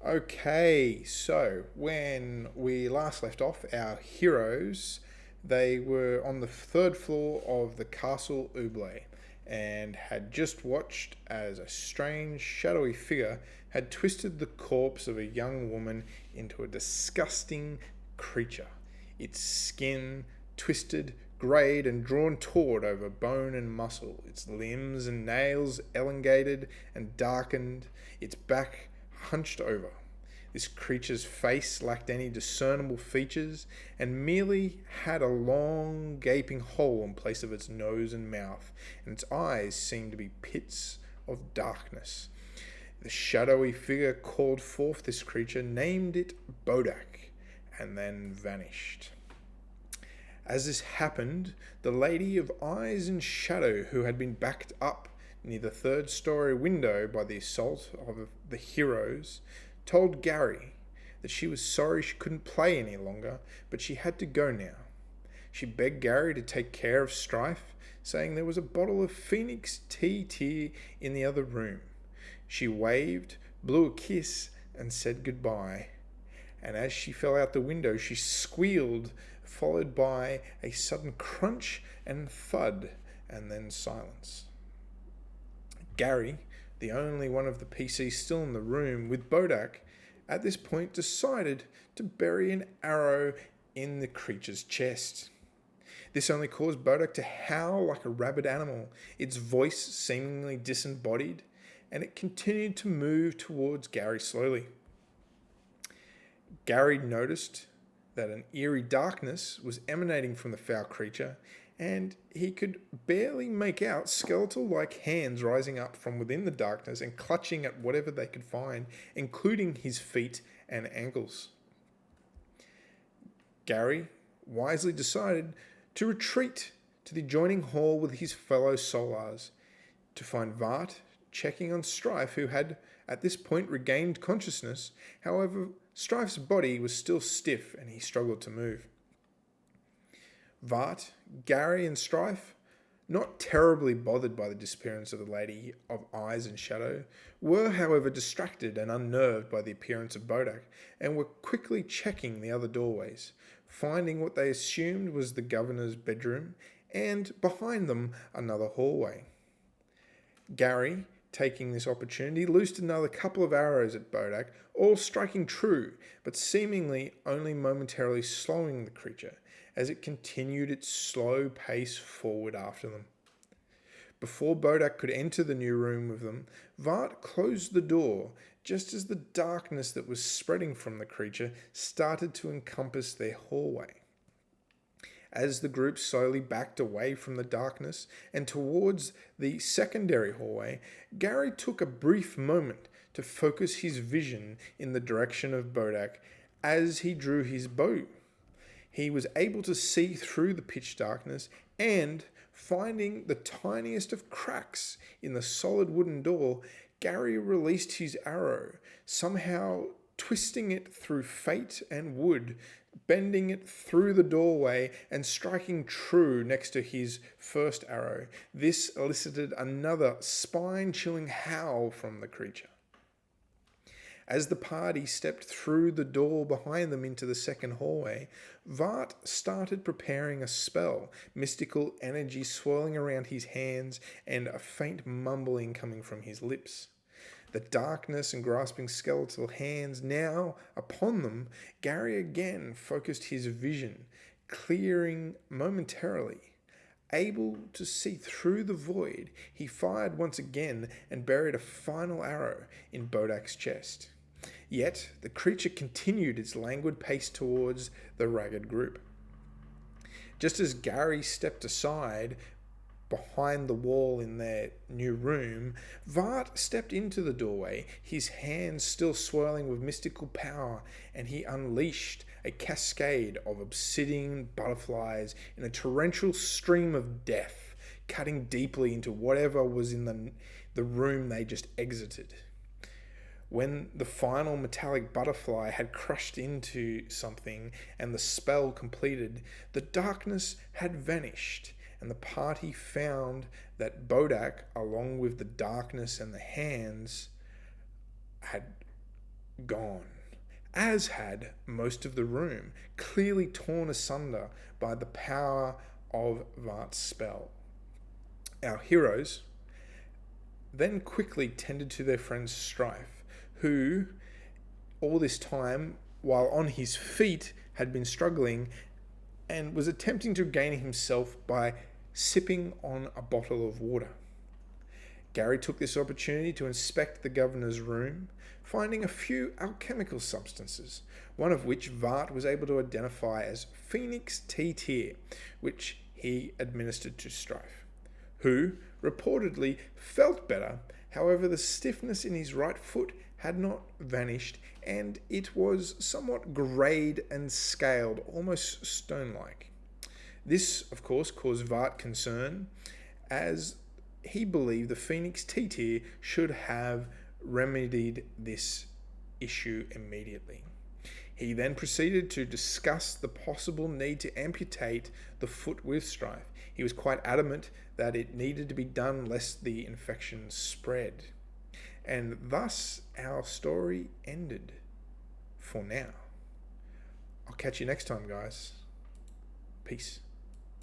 Okay, so when we last left off, our heroes, they were on the third floor of the Castle Oublie and had just watched as a strange, shadowy figure had twisted the corpse of a young woman into a disgusting creature. Its skin twisted, greyed, and drawn taut over bone and muscle, its limbs and nails elongated and darkened, its back hunched over. This creature's face lacked any discernible features and merely had a long, gaping hole in place of its nose and mouth, and its eyes seemed to be pits of darkness. The shadowy figure called forth this creature, named it Bodack, and then vanished. As this happened, the lady of eyes and shadow, who had been backed up near the third story window by the assault of the heroes, told Gary that she was sorry she couldn't play any longer, but she had to go now. She begged Gary to take care of Strife, saying there was a bottle of Phoenix tea in the other room. She waved, blew a kiss, and said goodbye. And as she fell out the window, she squealed, followed by a sudden crunch and thud, and then silence. Gary, the only one of the PCs still in the room with Bodack, at this point decided to bury an arrow in the creature's chest. This only caused Bodack to howl like a rabid animal, its voice seemingly disembodied, and it continued to move towards Gary slowly. Gary noticed that an eerie darkness was emanating from the foul creature, and he could barely make out skeletal-like hands rising up from within the darkness and clutching at whatever they could find, including his feet and ankles. Gary wisely decided to retreat to the adjoining hall with his fellow Solars, to find Vart checking on Strife, who had at this point regained consciousness. However, Strife's body was still stiff and he struggled to move. Vart, Gary, and Strife, not terribly bothered by the disappearance of the Lady of Eyes and Shadow, were, however, distracted and unnerved by the appearance of Bodack, and were quickly checking the other doorways, finding what they assumed was the governor's bedroom, and behind them another hallway. Gary, taking this opportunity, loosed another couple of arrows at Bodack, all striking true, but seemingly only momentarily slowing the creature, as it continued its slow pace forward after them. Before Bodack could enter the new room with them, Vart closed the door just as the darkness that was spreading from the creature started to encompass their hallway. As the group slowly backed away from the darkness and towards the secondary hallway, Gary took a brief moment to focus his vision in the direction of Bodack as he drew his bow. He was able to see through the pitch darkness, and finding the tiniest of cracks in the solid wooden door, Gary released his arrow, somehow twisting it through fate and wood, bending it through the doorway and striking true next to his first arrow. This elicited another spine-chilling howl from the creature. As the party stepped through the door behind them into the second hallway, Vart started preparing a spell, mystical energy swirling around his hands and a faint mumbling coming from his lips. The darkness and grasping skeletal hands now upon them, Gary again focused his vision, clearing momentarily. Able to see through the void, he fired once again and buried a final arrow in Bodack's chest. Yet the creature continued its languid pace towards the ragged group. Just as Gary stepped aside behind the wall in their new room, Vart stepped into the doorway, his hands still swirling with mystical power, and he unleashed a cascade of obsidian butterflies in a torrential stream of death, cutting deeply into whatever was in the room they just exited. When the final metallic butterfly had crushed into something and the spell completed, the darkness had vanished, and the party found that Bodack, along with the darkness and the hands, had gone, as had most of the room, clearly torn asunder by the power of Vart's spell. Our heroes then quickly tended to their friend Strife, who, all this time, while on his feet, had been struggling and was attempting to gain himself by sipping on a bottle of water. Gary took this opportunity to inspect the governor's room, finding a few alchemical substances, one of which Vart was able to identify as Phoenix T-Tier, which he administered to Strife, who reportedly felt better. However, the stiffness in his right foot had not vanished, and it was somewhat greyed and scaled, almost stone-like. This, of course, caused Vart concern, as he believed the Phoenix T-Tier should have remedied this issue immediately. He then proceeded to discuss the possible need to amputate the foot with Strife. He was quite adamant that it needed to be done lest the infection spread. And thus our story ended for now. I'll catch you next time, guys. Peace.